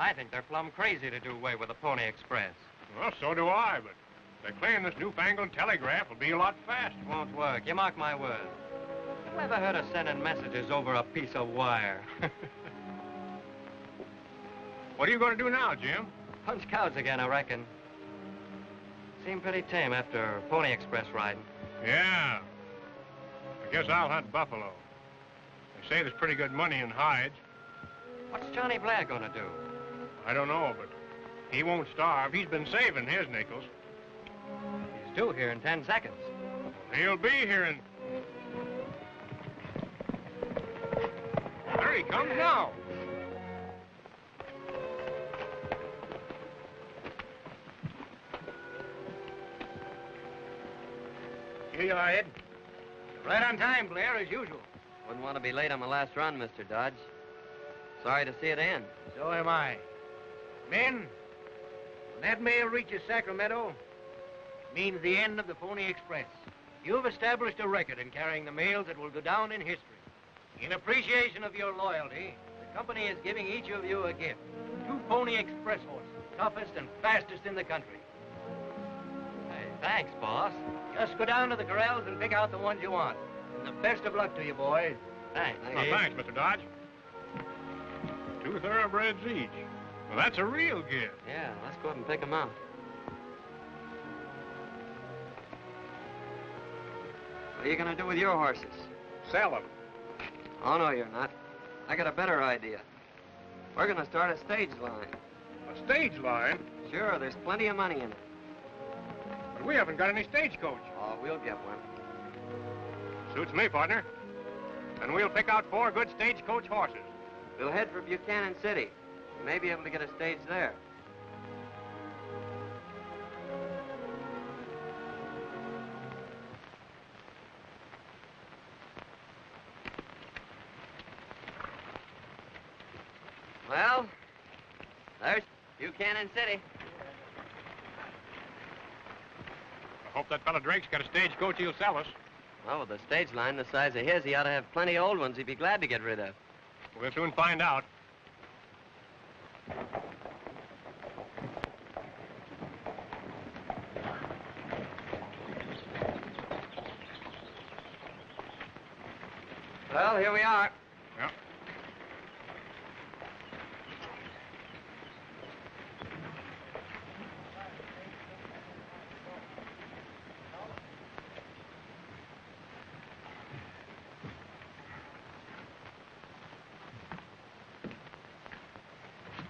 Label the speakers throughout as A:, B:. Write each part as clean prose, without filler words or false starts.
A: I think they're plumb crazy to do away with the Pony Express.
B: Well, so do I, but they're claiming this newfangled telegraph will be a lot faster.
A: Won't work. You mark my words. Who ever heard of sending messages over a piece of wire?
B: What are you going to do now, Jim?
A: Punch cows again, I reckon. Seem pretty tame after Pony Express riding.
B: Yeah. I guess I'll hunt buffalo. They say there's pretty good money in hides.
A: What's Johnny Blair gonna do?
B: I don't know, but he won't starve. He's been saving his nickels.
A: He's due here in 10 seconds.
B: He'll be here in... There he comes now.
C: Here you are, Ed. Right on time, Blair, as usual.
A: Wouldn't want to be late on my last run, Mr. Dodge. Sorry to see it end.
C: So am I. Men, when that mail reaches Sacramento, it means the end of the Pony Express. You've established a record in carrying the mails that will go down in history. In appreciation of your loyalty, the company is giving each of you a gift. 2 Pony Express horses, toughest and fastest in the country.
A: Hey, thanks, boss.
C: Just go down to the corrals and pick out the ones you want. And the best of luck to you, boys.
A: Thanks.
B: Oh, thanks, Mr. Dodge. 2 thoroughbreds each. Well, that's a real gift.
A: Yeah, let's go up and pick them out. What are you going to do with your horses?
B: Sell them.
A: Oh, no, you're not. I got a better idea. We're going to start a stage line.
B: A stage line?
A: Sure, there's plenty of money in it.
B: But we haven't got any stagecoach.
A: Oh, we'll get one.
B: Suits me, partner. And we'll pick out 4 good stagecoach horses.
A: We'll head for Buchanan City. We may be able to get a stage there. Well, there's Buchanan City.
B: I hope that fella Drake's got a stagecoach he'll sell us.
A: Well, with a stage line the size of his, he ought to have plenty of old ones he'd be glad to get rid of.
B: We'll soon find out.
A: Well, here we are.
B: Yep.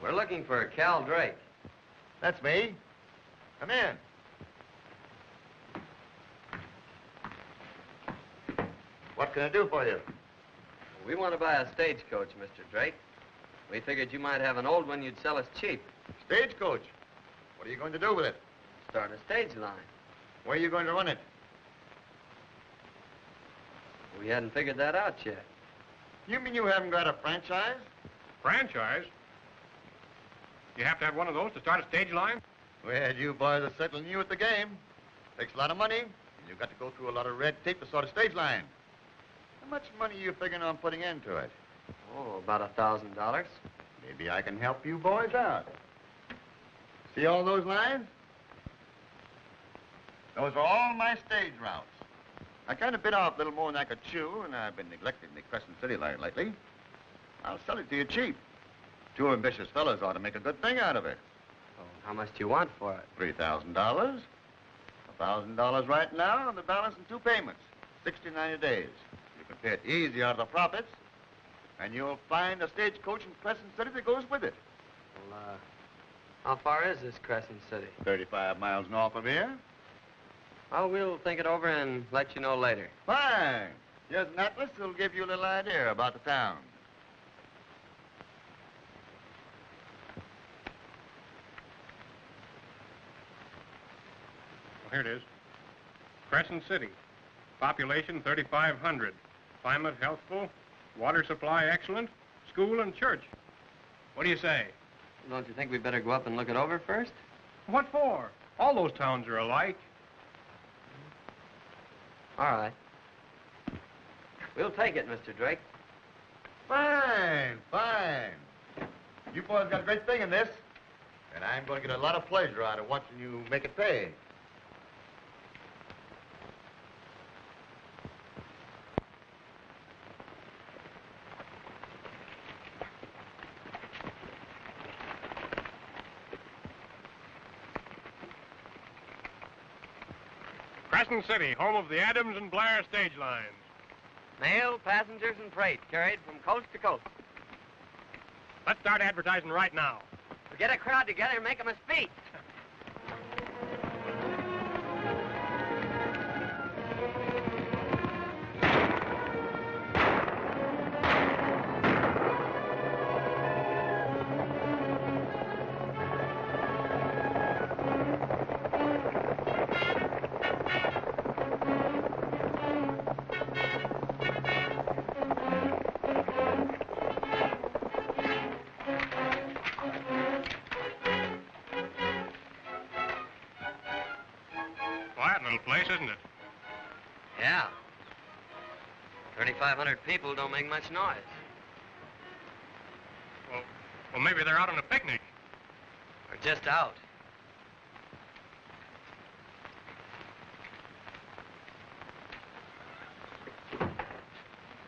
A: We're looking for Cal Drake.
D: That's me. Come in. What can I do for you?
A: We want to buy a stagecoach, Mr. Drake. We figured you might have an old one you'd sell us cheap.
D: Stagecoach. What are you going to do with it?
A: Start a stage line.
D: Where are you going to run it?
A: We hadn't figured that out yet.
D: You mean you haven't got a franchise?
B: Franchise? You have to have one of those to start a stage line?
D: Well, you boys are certainly new at the game. Takes a lot of money, and you've got to go through a lot of red tape to start a stage line. How much money are you figuring on putting into it?
A: Oh, about $1,000.
D: Maybe I can help you boys out. See all those lines? Those are all my stage routes. I kind of bit off a little more than I could chew, and I've been neglecting the Crescent City line lately. I'll sell it to you cheap. 2 ambitious fellas ought to make a good thing out of it.
A: Oh, how much do you want for it?
D: $3,000. $1,000 right now, and the balance in 2 payments. 60, 90 days. You can pay it easy out of the profits, and you'll find a stagecoach in Crescent City that goes with it.
A: Well, how far is this Crescent City?
D: 35 miles north of here.
A: Well, we'll think it over and let you know later.
D: Fine. Here's an atlas that'll give you a little idea about the town.
B: Well, here it is. Crescent City. Population 3,500. Climate healthful. Water supply excellent. School and church. What do you say?
A: Don't you think we'd better go up and look it over first?
B: What for? All those towns are alike.
A: All right. We'll take it, Mr. Drake.
D: Fine, fine. You boys got a great thing in this, and I'm going to get a lot of pleasure out of watching you make it pay.
B: Crescent City, home of the Adams and Blair stage lines.
A: Mail, passengers, and freight carried from coast to coast.
B: Let's start advertising right now.
A: We get a crowd together and make them a speech.
B: Quiet little place, isn't it?
A: Yeah. 3,500 people don't make much noise.
B: Well, maybe they're out on a picnic.
A: Or just out.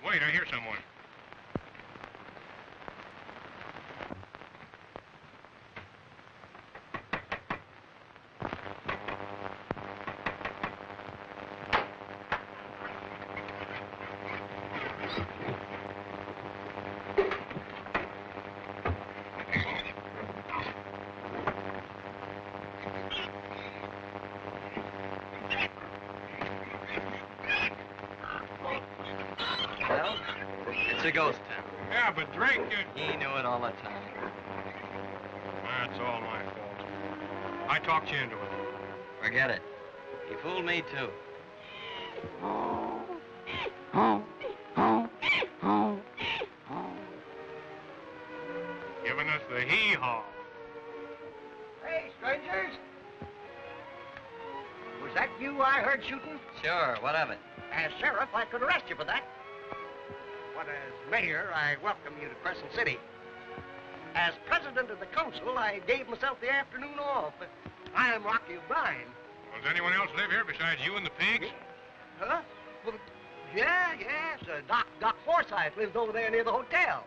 B: Wait, I hear someone.
A: Well, it's a ghost town.
B: Yeah, but Drake,
A: He knew it all the time.
B: That's all my fault. I talked you into it.
A: Forget it. He fooled me, too.
B: Giving us the hee-haw.
C: Hey, strangers. Was that you I heard shooting?
A: Sure, what of it?
C: As sheriff, I could arrest you for that. But as mayor, I welcome you to Crescent City. As president of the council, I gave myself the afternoon off. I'm Rocky O'Brien.
B: Does anyone else live here besides you and the pigs?
C: Huh? Well, yes. Doc Forsythe lives over there near the hotel.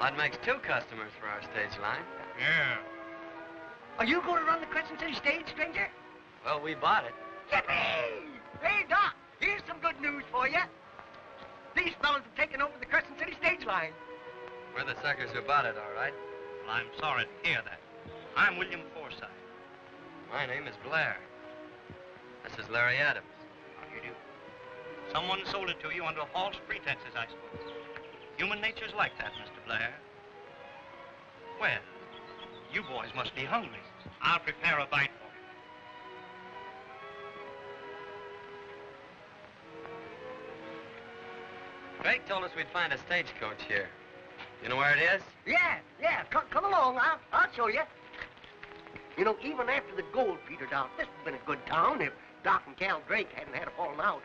A: That makes 2 customers for our stage line.
B: Yeah.
C: Are you going to run the Crescent City stage, stranger?
A: Well, we bought it.
C: Yippee! Hey, Doc, here's some good news for you. These fellas have taken over the Crescent City stage line.
A: We're the suckers who bought it, all right.
E: Well, I'm sorry to hear that. I'm William Forsythe.
A: My name is Blair. This is Larry Adams.
E: How do you do? Someone sold it to you under false pretenses, I suppose. Human nature's like that, Mr. Blair. Well, you boys must be hungry. I'll prepare a bite for you.
A: Drake told us we'd find a stagecoach here. You know where it is?
C: Yeah. Come along. I'll show you. You know, even after the gold petered out, this would have been a good town if Doc and Cal Drake hadn't had a falling out.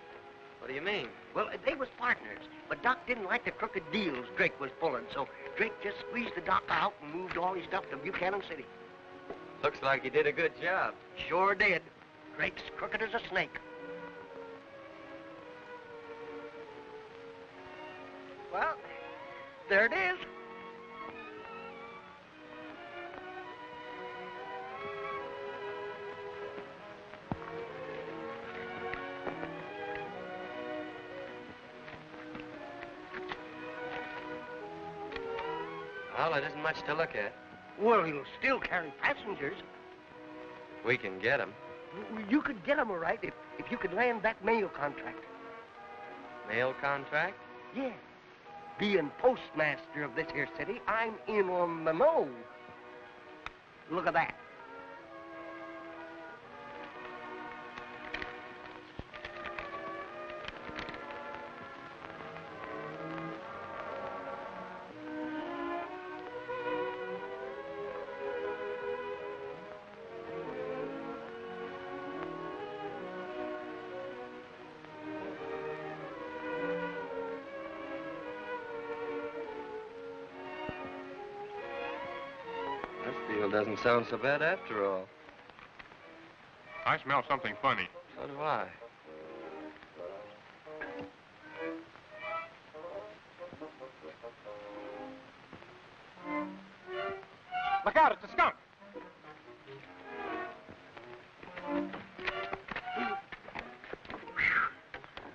A: What do you mean?
C: Well, they was partners, but Doc didn't like the crooked deals Drake was pulling, so Drake just squeezed the Doc out and moved all his stuff to Buchanan City.
A: Looks like he did a good job.
C: Sure did. Drake's crooked as a snake. Well, there it is.
A: Well, it isn't much to look at.
C: Well, you'll still carry passengers.
A: We can get them.
C: You could get them, all right, if you could land that mail contract.
A: Mail contract?
C: Yeah. Being postmaster of this here city, I'm in on the know. Look at that.
A: Deal doesn't sound so bad after all.
B: I smell something funny.
A: So do I.
B: Look out, it's a skunk.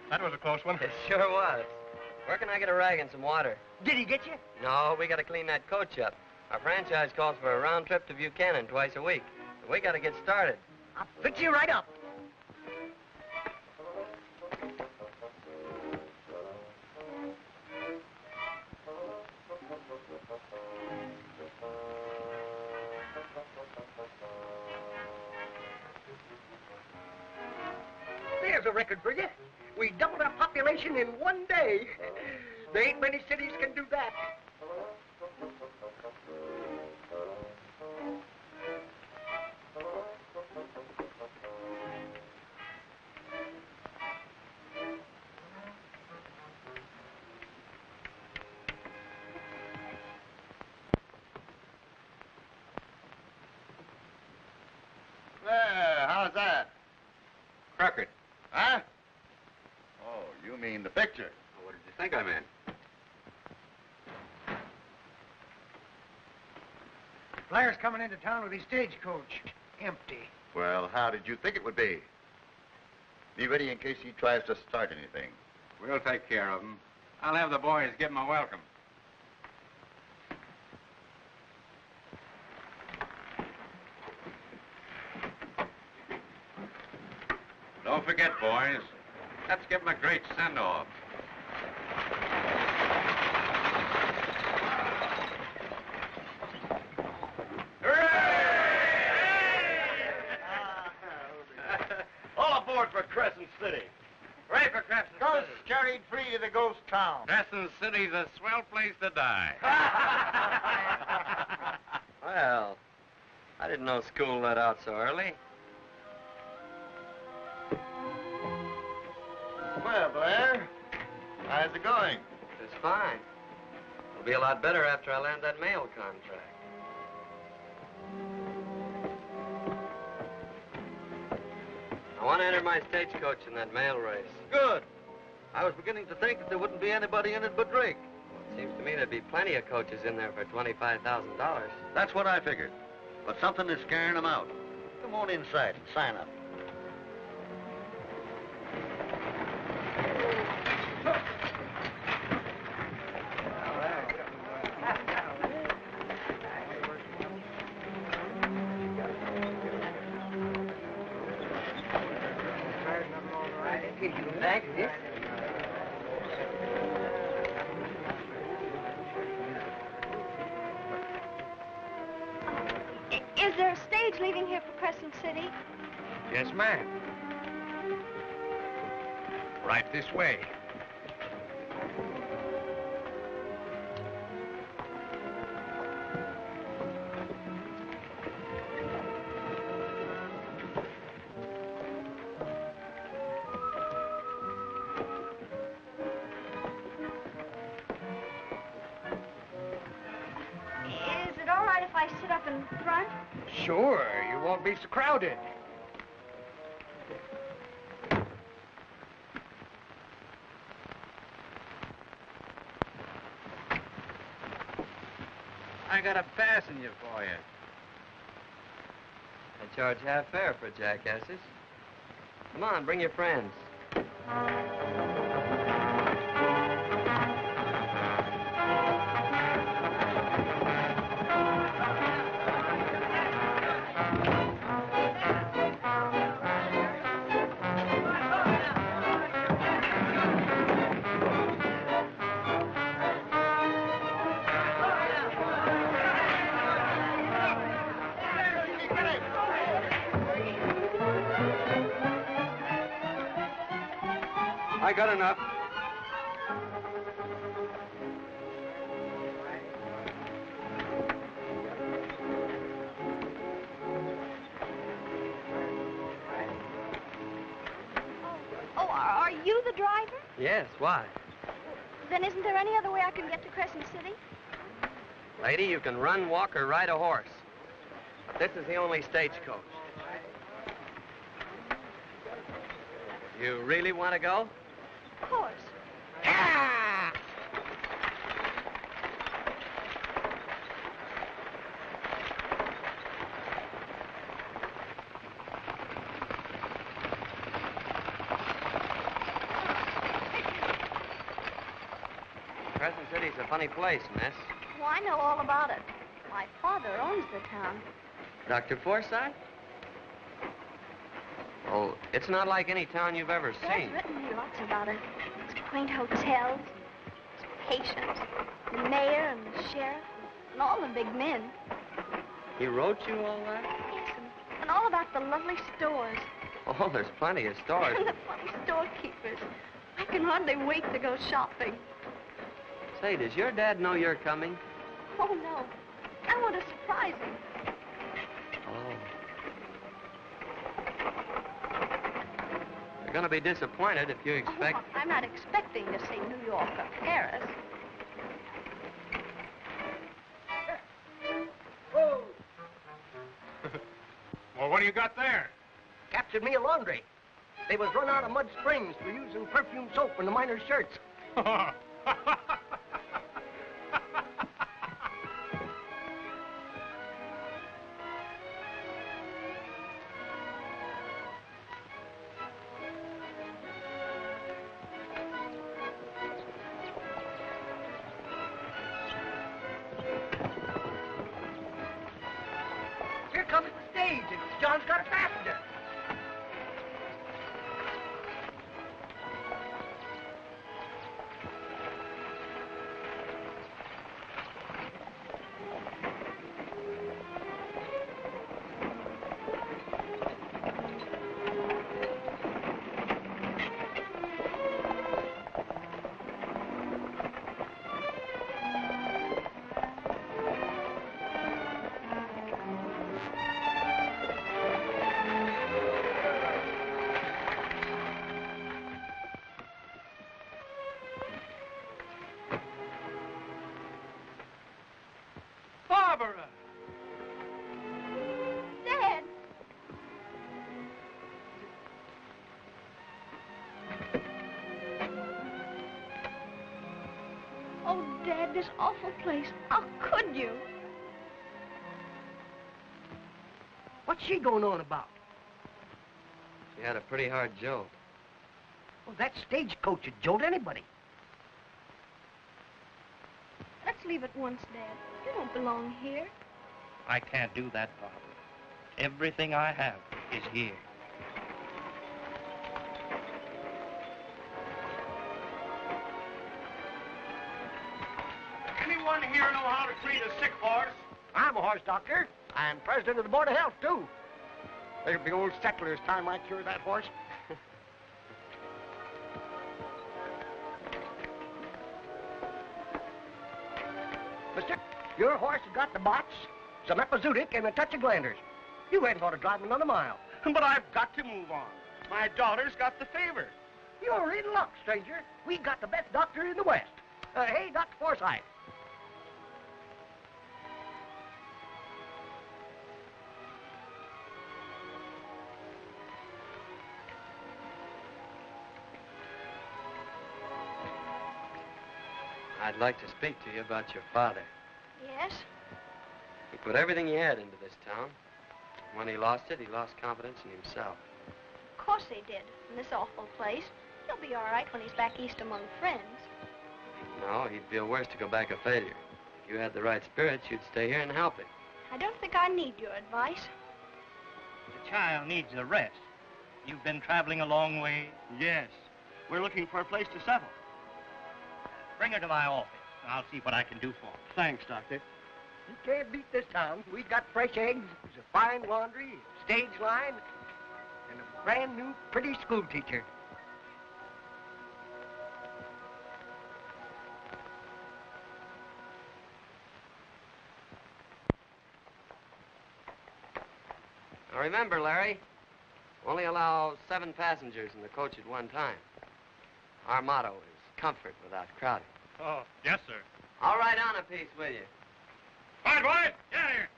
B: That was a close one.
A: It sure was. Where can I get a rag and some water?
C: Did he get you?
A: No, we got to clean that coach up. Our franchise calls for a round trip to Buchanan twice a week. We got to get started.
C: I'll fix you right up. There's a record for you. We doubled our population in one day. There ain't many cities can do that.
D: There, how's that?
B: Crooked.
D: Huh? Oh, you mean the picture.
B: Well, what did you think I meant?
C: Blair's coming into town with his stagecoach. Empty.
D: Well, how did you think it would be? Be ready in case he tries to start anything.
B: We'll take care of him. I'll have the boys give him a welcome. Don't forget, boys. Let's give him a great send-off.
D: All aboard for Crescent City.
A: Hooray for Crescent
C: Ghosts carried free to the ghost town.
B: Crescent City's a swell place to die.
A: Well, I didn't know school let out so early.
D: Well, Blair, how's it going?
A: It's fine. It'll be a lot better after I land that mail contract. I want to enter my stagecoach in that mail race.
D: Good. I was beginning to think that there wouldn't be anybody in it but Drake.
A: It seems to me there'd be plenty of coaches in there for $25,000.
D: That's what I figured. But something is scaring them out. Come on inside and sign up.
F: Is there a stage leaving here for Crescent City?
C: Yes, ma'am. Right this way.
F: Is it all right if I sit up in front?
C: Sure, you won't be so crowded.
B: I got a passenger for you.
A: I charge half fare for jackasses. Come on, bring your friends.
B: I got enough.
F: Oh, are you the driver?
A: Yes, why?
F: Then isn't there any other way I can get to Crescent City?
A: Lady, you can run, walk, or ride a horse. This is the only stagecoach. You really want to go?
F: Of course.
C: Ah!
A: Crescent City's a funny place, miss.
F: Oh, I know all about it. My father owns the town.
A: Dr. Forsythe? Oh, it's not like any town you've ever
F: Dad's
A: seen.
F: written me lots about it. Its quaint hotels, its patients, the mayor and the sheriff, and all the big men.
A: He wrote you all that?
F: Yes, and all about the lovely stores.
A: Oh, there's plenty of stores.
F: And the funny storekeepers. I can hardly wait to go shopping.
A: Say, does your dad know you're coming?
F: Oh, no. I want to surprise him.
A: Oh. You're going to be disappointed if you expect...
F: Oh, I'm not expecting to see New York or Paris.
C: Whoa!
B: Well, what do you got there?
C: Captured me a laundry. They was run out of Mud Springs for using perfume soap in the miners' shirts. Here comes the stage, and John's got a passenger.
B: Barbara!
F: Dad! Oh, Dad, this awful place. How could you?
C: What's she going on about?
A: She had a pretty hard jolt.
C: Well, that stagecoach would jolt anybody.
F: Let's leave at once, Dad. You don't belong here.
E: I can't do that, Barbara. Everything I have is here.
B: Anyone here know how to treat a sick horse?
C: I'm a horse doctor. I'm president of the Board of Health, too. There'll be old settlers time I cure that horse. Mister, your horse has got the bots, some epizootic, and a touch of glanders. You ain't going to drive him another mile.
B: But I've got to move on. My daughter's got the fever.
C: You're in luck, stranger. We got the best doctor in the West. Hey, Dr. Forsythe.
A: I'd like to speak to you about your father.
F: Yes?
A: He put everything he had into this town. When he lost it, he lost confidence in himself.
F: Of course they did, in this awful place. He'll be all right when he's back east among friends.
A: No, he'd feel worse to go back a failure. If you had the right spirits, you'd stay here and help him.
F: I don't think I need your advice.
E: The child needs a rest. You've been traveling a long way?
B: Yes. We're looking for a place to settle.
E: Bring her to my office. I'll see what I can do for her.
B: Thanks, Doctor.
C: You can't beat this town. We got fresh eggs, a fine laundry, a stage line, and a brand new pretty school teacher.
A: Now remember, Larry, only allow 7 passengers in the coach at one time. Our motto is comfort without crowding.
B: Oh, yes, sir.
A: I'll ride on a piece with you.
B: All right, boys, get out of here.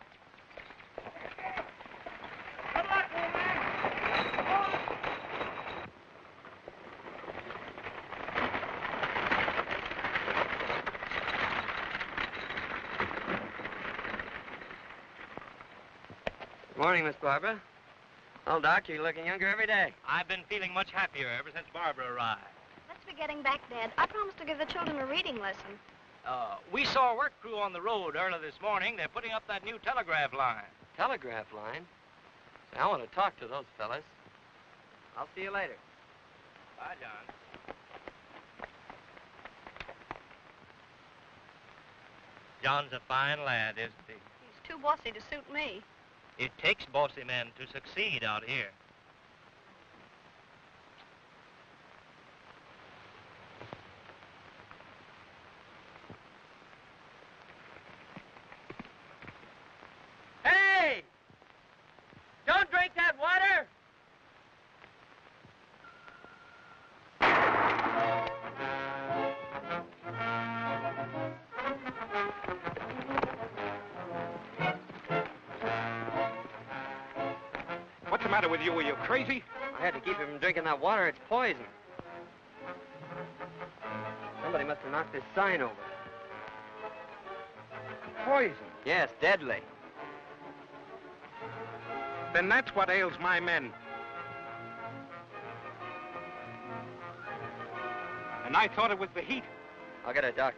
A: Morning, Miss Barbara. Oh, Doc, you're looking younger every day.
E: I've been feeling much happier ever since Barbara arrived.
F: Let's be getting back, Dad. I promised to give the children a reading lesson.
E: We saw a work crew on the road early this morning. They're putting up that new telegraph line.
A: Telegraph line? Say, I want to talk to those fellas. I'll see you later.
E: Bye, John. John's a fine lad, isn't he?
F: He's too bossy to suit me.
E: It takes bossy men to succeed out here.
A: Hey! Don't drink that water!
B: What's the matter with you? Are you crazy?
A: I had to keep him from drinking that water. It's poison. Somebody must have knocked this sign over.
B: Poison.
A: Yes, deadly.
B: Then that's what ails my men. And I thought it was the heat.
A: I'll get a doctor.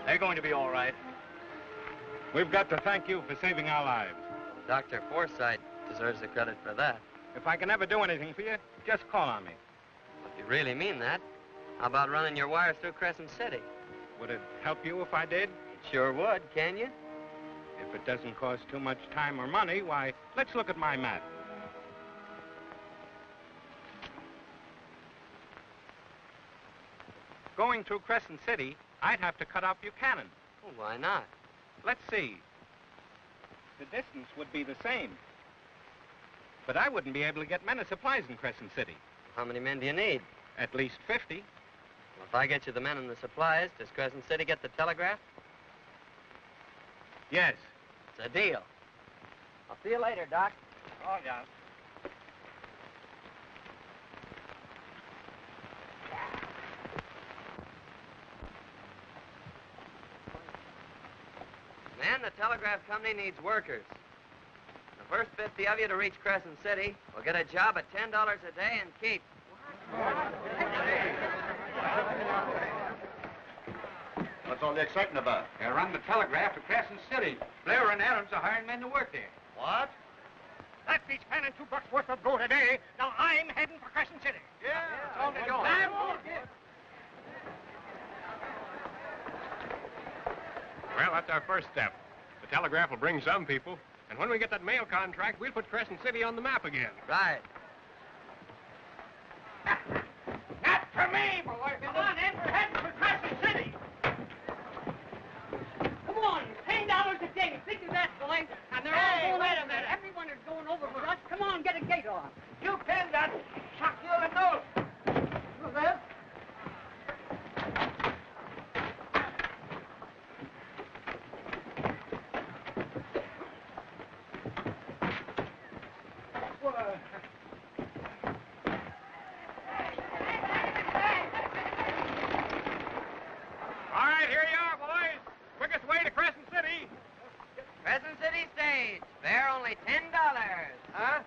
E: They're going to be all right.
B: We've got to thank you for saving our lives.
A: Dr. Forsythe deserves the credit for that.
B: If I can ever do anything for you, just call on me.
A: If you really mean that, how about running your wires through Crescent City?
B: Would it help you if I did?
A: It sure would, can you?
B: If it doesn't cost too much time or money, why, let's look at my map. Going through Crescent City, I'd have to cut off Buchanan.
A: Well, why not?
B: Let's see. The distance would be the same. But I wouldn't be able to get men and supplies in Crescent City.
A: How many men do you need?
B: At least 50.
A: Well, if I get you the men and the supplies, does Crescent City get the telegraph?
B: Yes.
A: It's a deal. I'll see you later, Doc.
E: Oh, John.
A: Man, the telegraph company needs workers. The first 50 of you to reach Crescent City will get a job at $10 a day and keep.
D: What's all the excitement about?
C: They'll run the telegraph to Crescent City. Blair and Adams are hiring men to work there.
D: What?
C: That's each man and $2 worth of gold a day. Now I'm heading for Crescent City.
D: Yeah.
C: It's all to go.
B: Well, that's our first step. The telegraph will bring some people. And when we get that mail contract, we'll put Crescent City on the map again.
A: Right.
C: Not for me, boy. Come on, Ed. We're heading for Crescent City.
G: Come on, $10 a day. Think of that, boys. And they're all going
C: wait
G: over
C: a minute.
G: there. Everyone is going over for us. Come on, get a gate on.
C: You pinned that. Shock you in the nose.
G: You there?
B: All right, here you are, boys. Quickest way to Crescent City.
A: Crescent City stage. Fare only $10. Huh?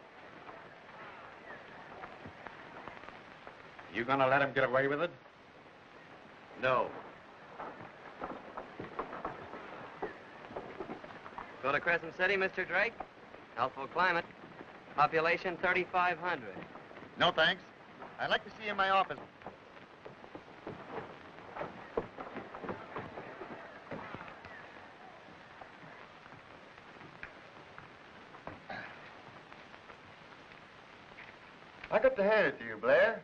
D: You gonna let him get away with it? No.
A: Go to Crescent City, Mr. Drake. Healthful climate. Population 3,500.
D: No, thanks. I'd like to see you in my office. I got to hand it to you, Blair.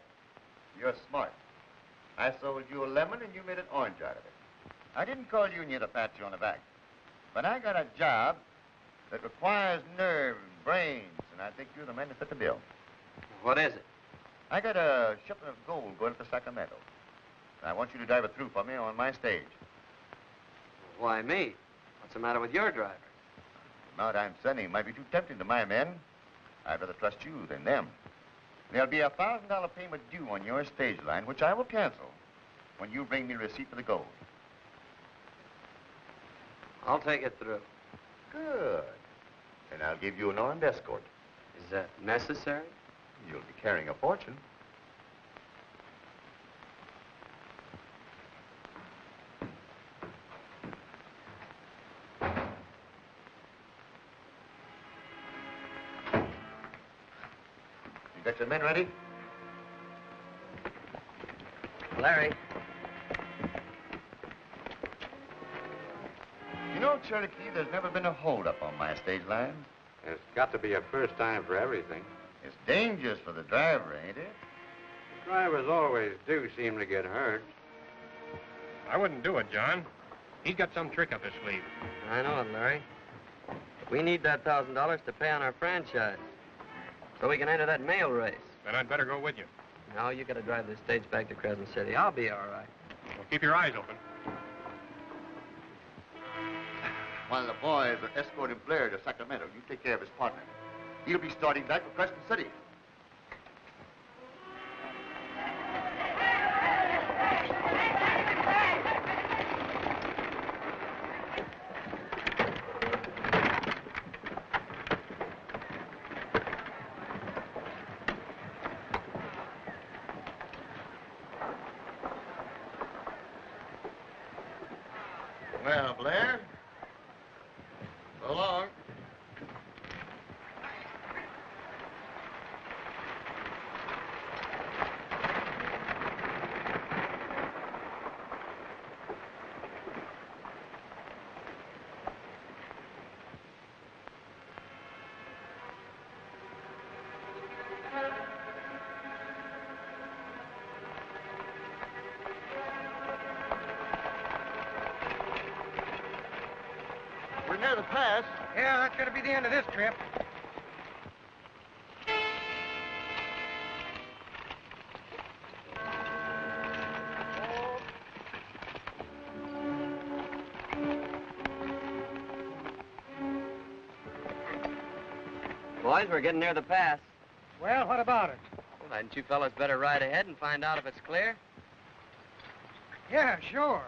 D: You're smart. I sold you a lemon and you made an orange out of it. I didn't call you in here to pat you on the back. But I got a job that requires nerve and brains, and I think you're the man to fit the bill.
A: What is it?
D: I got a shipment of gold going to Sacramento. I want you to drive it through for me on my stage.
A: Why me? What's the matter with your driver?
D: The amount I'm sending might be too tempting to my men. I'd rather trust you than them. There'll be a $1,000 payment due on your stage line, which I will cancel when you bring me a receipt for the gold.
A: I'll take it through.
D: Good. And I'll give you an armed escort.
A: Is that necessary?
D: You'll be carrying a fortune. You got your men ready?
A: Larry.
D: You know, Cherokee, there's never been a holdup on my stage line.
H: It's got to be a first time for everything.
D: It's dangerous for the driver, ain't it?
H: Drivers always do seem to get hurt.
B: I wouldn't do it, John. He's got some trick up his sleeve.
A: I know it, Larry. But we need that $1,000 to pay on our franchise, so we can enter that mail race.
B: Then I'd better go with you.
A: No, you gotta drive this stage back to Crescent City. I'll be all right.
B: Well, keep your eyes open.
D: While the boys are escorting Blair to Sacramento, you take care of his partner. He'll be starting back for Crescent City. Well, Blair, so long. We're near the pass.
C: Yeah, that's going to be the end of this trip.
A: Boys, we're getting near the pass.
C: Well, what about it?
A: Well, hadn't you fellas better ride ahead and find out if it's clear?
C: Yeah, sure.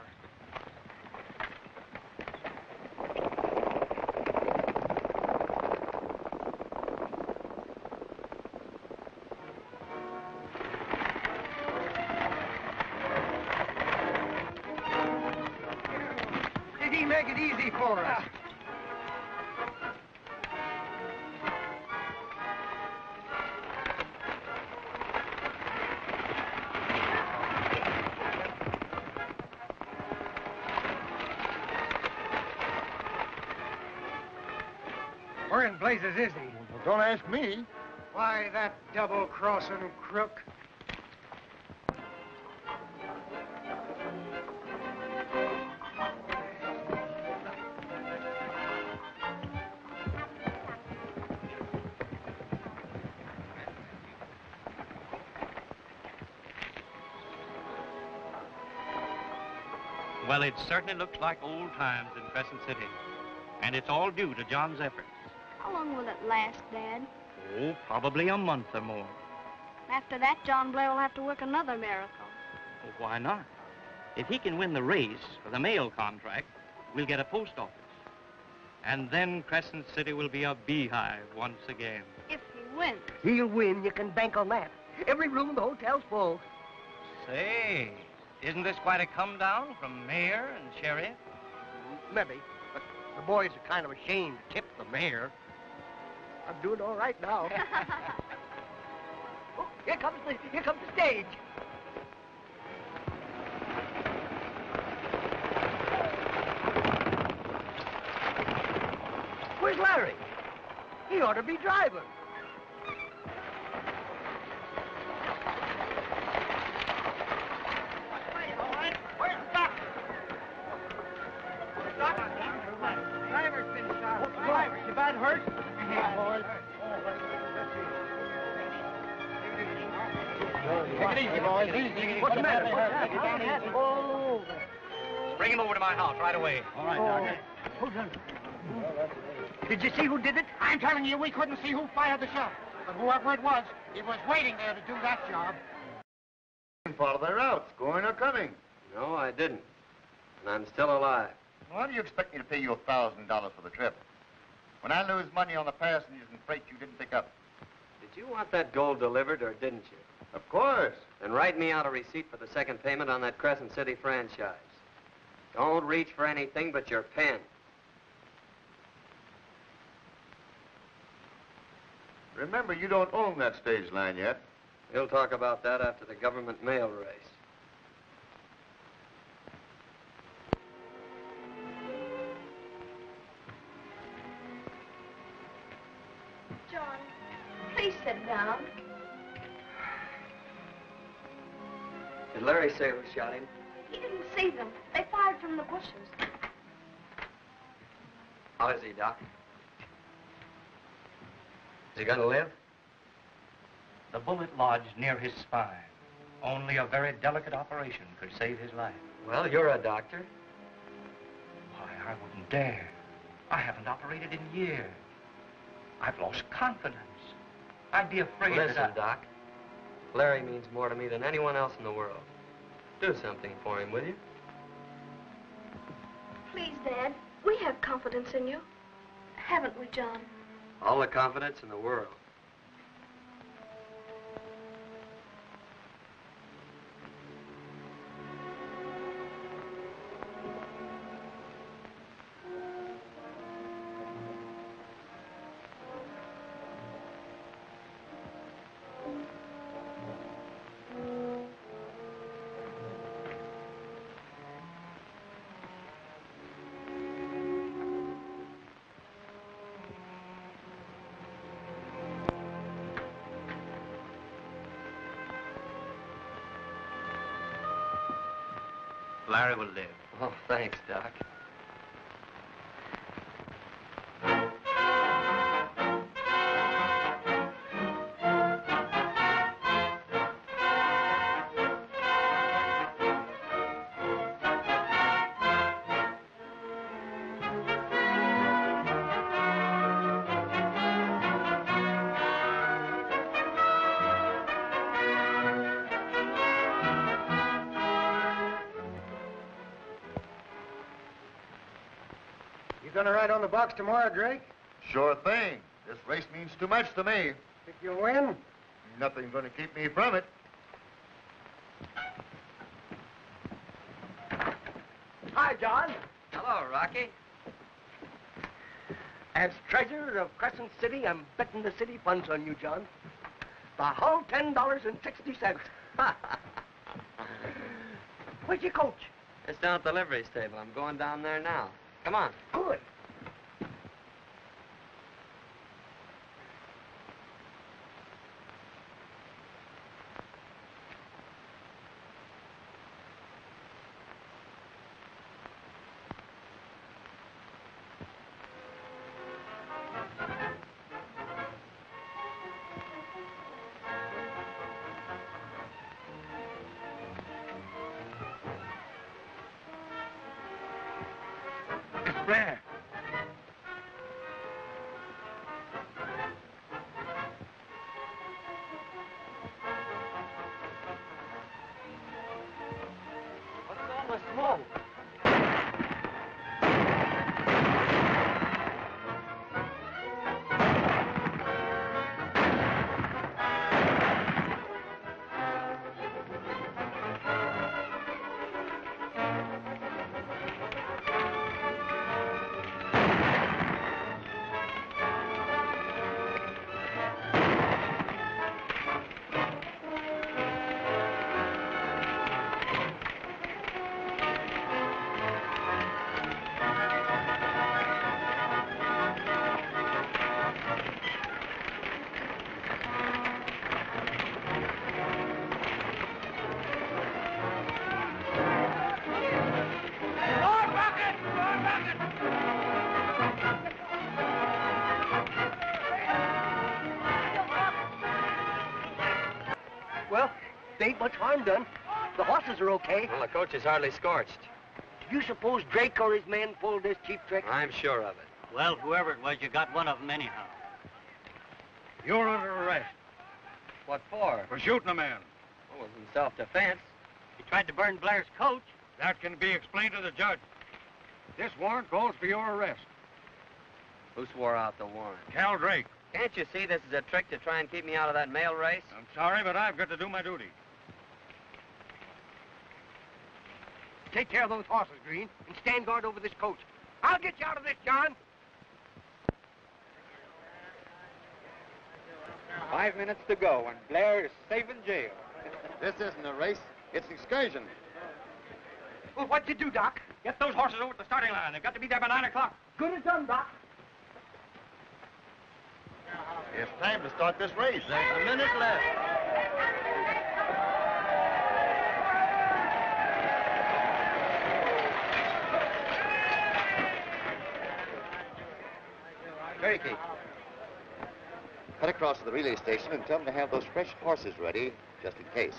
C: Did he make it easy for us? Where in blazes is he?
D: Well, don't ask me.
C: Why, that double-crossing crook.
E: Well, it certainly looks like old times in Crescent City. And it's all due to John's efforts.
F: How long will it last, Dad?
E: Oh, probably a month or more.
F: After that, John Blair will have to work another miracle.
E: Well, why not? If he can win the race for the mail contract, we'll get a post office. And then Crescent City will be a beehive once again.
F: If he wins.
I: He'll win. You can bank on that. Every room in the hotel's full.
E: Say, isn't this quite a come down from mayor and sheriff?
I: Maybe. But the boys are kind of ashamed to tip the mayor. I'm doing all right now. Oh, here comes the stage. Where's Larry? He ought to be driving.
C: Where's the doctor? Driver's been shot. Driver, you bad hurt?
I: Take it easy, boys. Easy. What's the matter? Oh.
E: Bring him over to my house right away.
I: All right, Doctor. Hold on. Did you see who did it?
C: I'm telling you, we couldn't see who fired the shot. But whoever it was, he was waiting there to do that job.
D: Follow their routes, going or coming.
A: No, I didn't. And I'm still alive.
D: Why do you expect me to pay you $1,000 for the trip? When I lose money on the passengers and freight you didn't pick up.
A: Did you want that gold delivered or didn't you?
D: Of course.
A: Then write me out a receipt for the second payment on that Crescent City franchise. Don't reach for anything but your pen.
D: Remember, you don't own that stage line yet.
A: We'll talk about that after the government mail race.
F: John, please sit down.
A: Did Larry say who shot him?
F: He didn't see them. They fired from the bushes.
A: How is he, Doc? Is he gonna live?
E: The bullet lodged near his spine. Only a very delicate operation could save his life.
A: Well, you're a doctor.
E: Why, I wouldn't dare. I haven't operated in years. I've lost confidence. I'd be afraid
A: Listen,
E: that
A: Doc. Larry means more to me than anyone else in the world. Do something for him, will you?
F: Please, Dad. We have confidence in you. Haven't we, John?
A: All the confidence in the world.
E: Larry will live.
A: Oh, thanks, Doc.
I: You gonna ride on the box tomorrow, Drake?
D: Sure thing. This race means too much to me.
I: Think you'll win?
D: Nothing's going to keep me from it.
I: Hi, John.
A: Hello, Rocky.
I: As treasurer of Crescent City, I'm betting the city funds on you, John. The whole $10.60. Where's your coach?
A: It's down at the livery stable. I'm going down there now. Come on.
I: Good. Blair.
A: What's all the smoke?
I: Well, there ain't much harm done. The horses are okay.
A: Well, the coach is hardly scorched.
I: You suppose Drake or his men pulled this cheap trick?
A: I'm sure of it.
E: Well, whoever it was, you got one of them anyhow.
B: You're under arrest
A: What for?
B: for shooting a man.
A: It was in self-defense.
E: He tried to burn Blair's coach.
B: That can be explained to the judge. This warrant calls for your arrest.
A: Who swore out the warrant?
B: Cal Drake.
A: Can't you see this is a trick to try and keep me out of that mail race?
B: I'm sorry, but I've got to do my duty.
I: Take care of those horses, Green, and stand guard over this coach. I'll get you out of this, John.
H: 5 minutes to go, and Blair is safe in jail.
D: This isn't a race. It's an excursion.
I: Well, what'd you do, Doc?
B: Get those horses over to the starting line. They've got to be there by 9 o'clock.
I: Good as done, Doc.
D: It's time to start this race. There's a minute left.
J: Very key. Cut across to the relay station and tell them to have those fresh horses ready, just in case.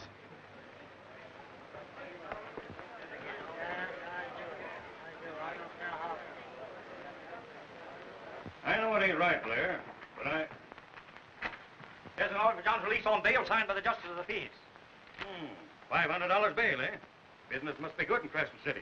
B: I know it ain't right, Blair, but
E: There's an order for John's release on bail signed by the Justice of the Peace.
B: $500 bail, eh? Business must be good in Crescent City.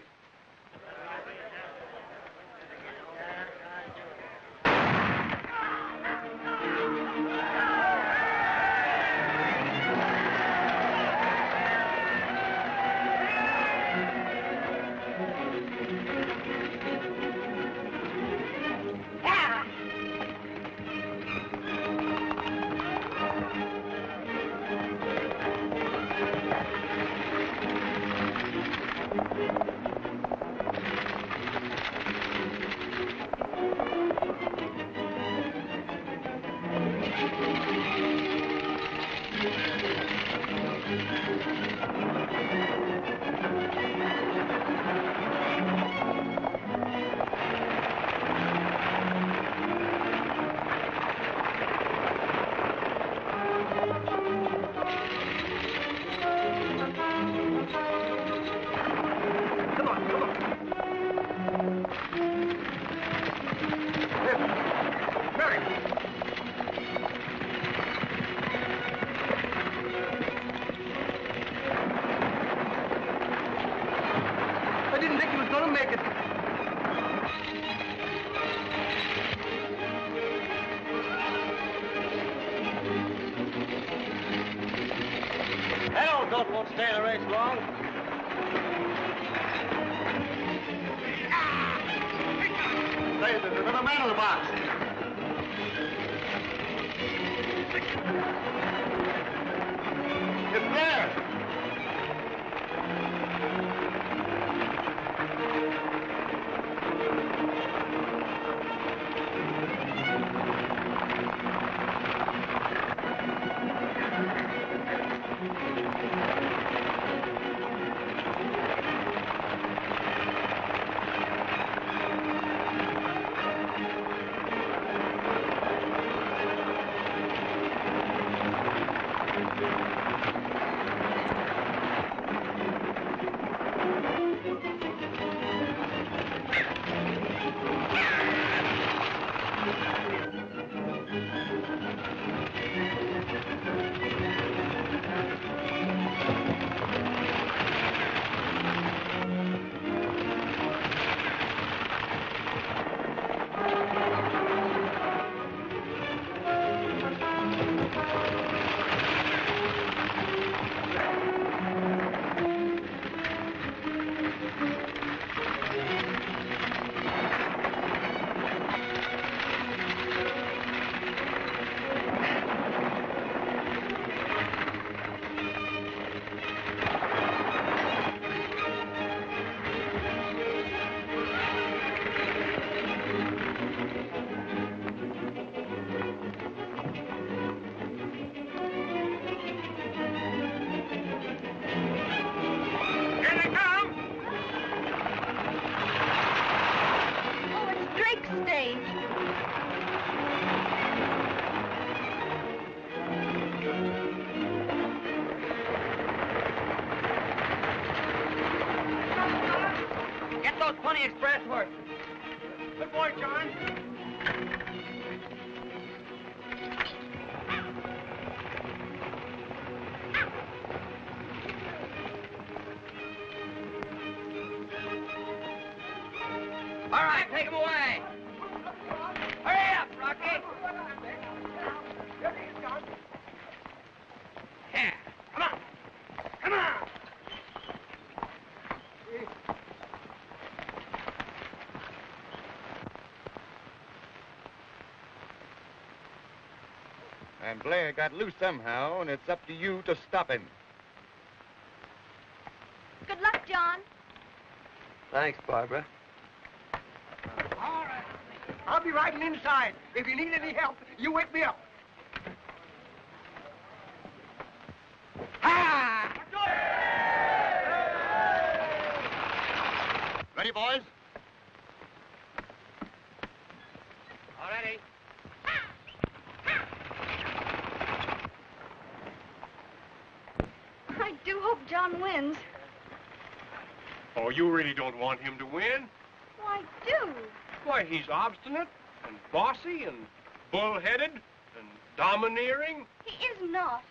I: I didn't think he was going to make it.
C: Hell, don't won't stay in the race long.
D: Say, there's another man in the box. It's Blair.
A: those Pony Express horses.
B: Good boy, John.
A: All right, take him away. Hurry up, Rocky. Yeah, come on. Come on.
D: And Blair got loose somehow, and it's up to you to stop him.
F: Good luck, John.
H: Thanks, Barbara.
I: All right. I'll be riding inside. If you need any help, you wake me up. Ha!
D: Ready, boys?
C: All ready.
F: I do hope John wins.
B: Oh, you really don't want him to win?
F: Well, I do.
B: Why, he's obstinate and bossy and bull-headed and domineering.
F: He is not.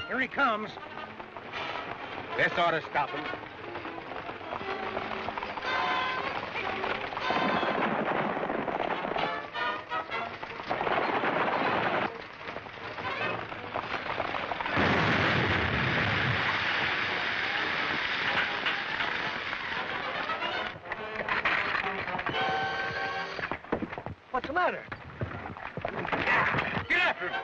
I: Here he comes. This ought to stop him. What's the matter? Get after him!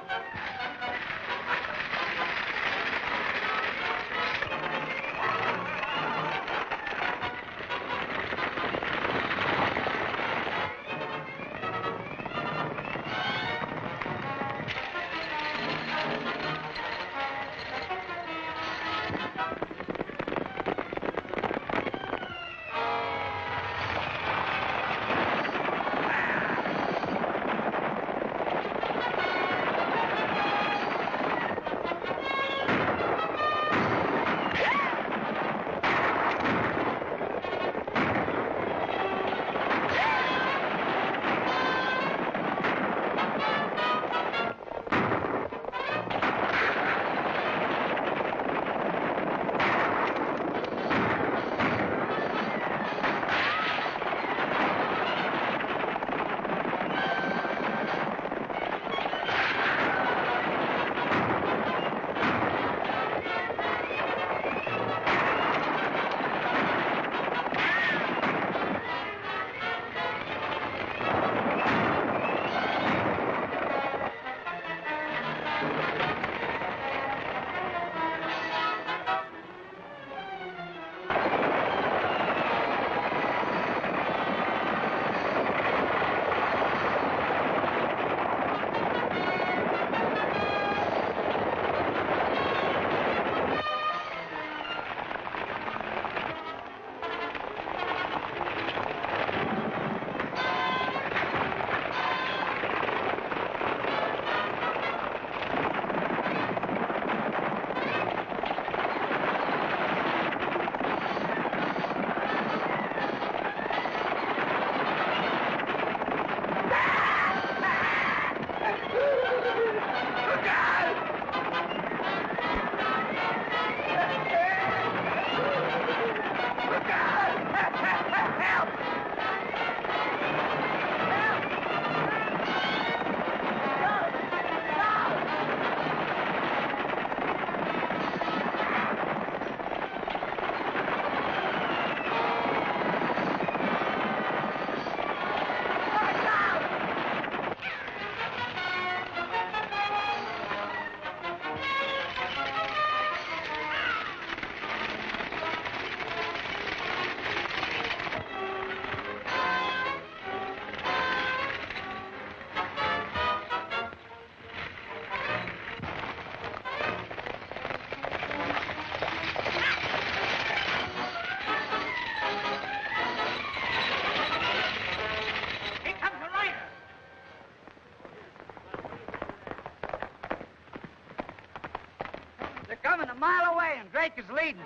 C: mile away, and Drake is leading.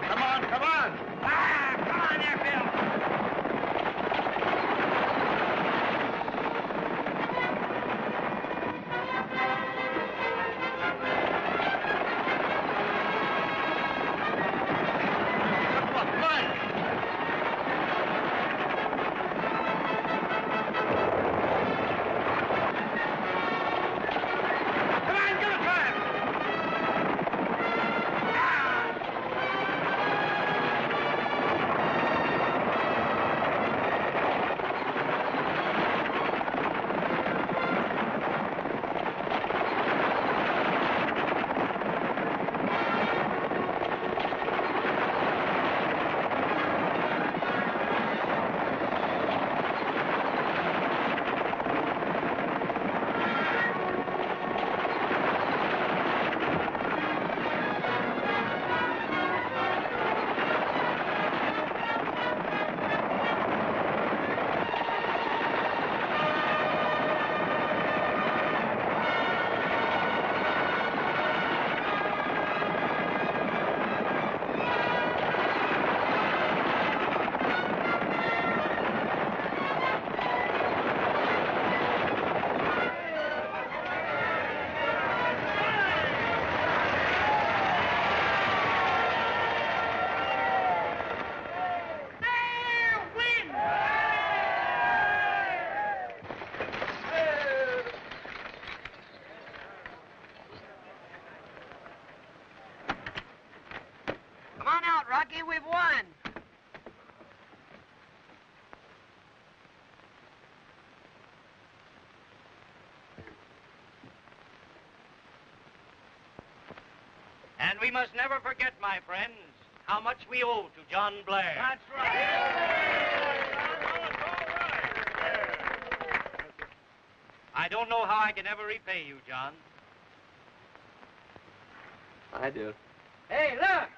D: Come on, come on!
C: Come on there, Bill. Rocky, we've won.
E: And we must never forget, my friends, how much we owe to John Blair.
C: That's right.
E: I don't know how I can ever repay you, John.
A: I do.
C: Hey, look.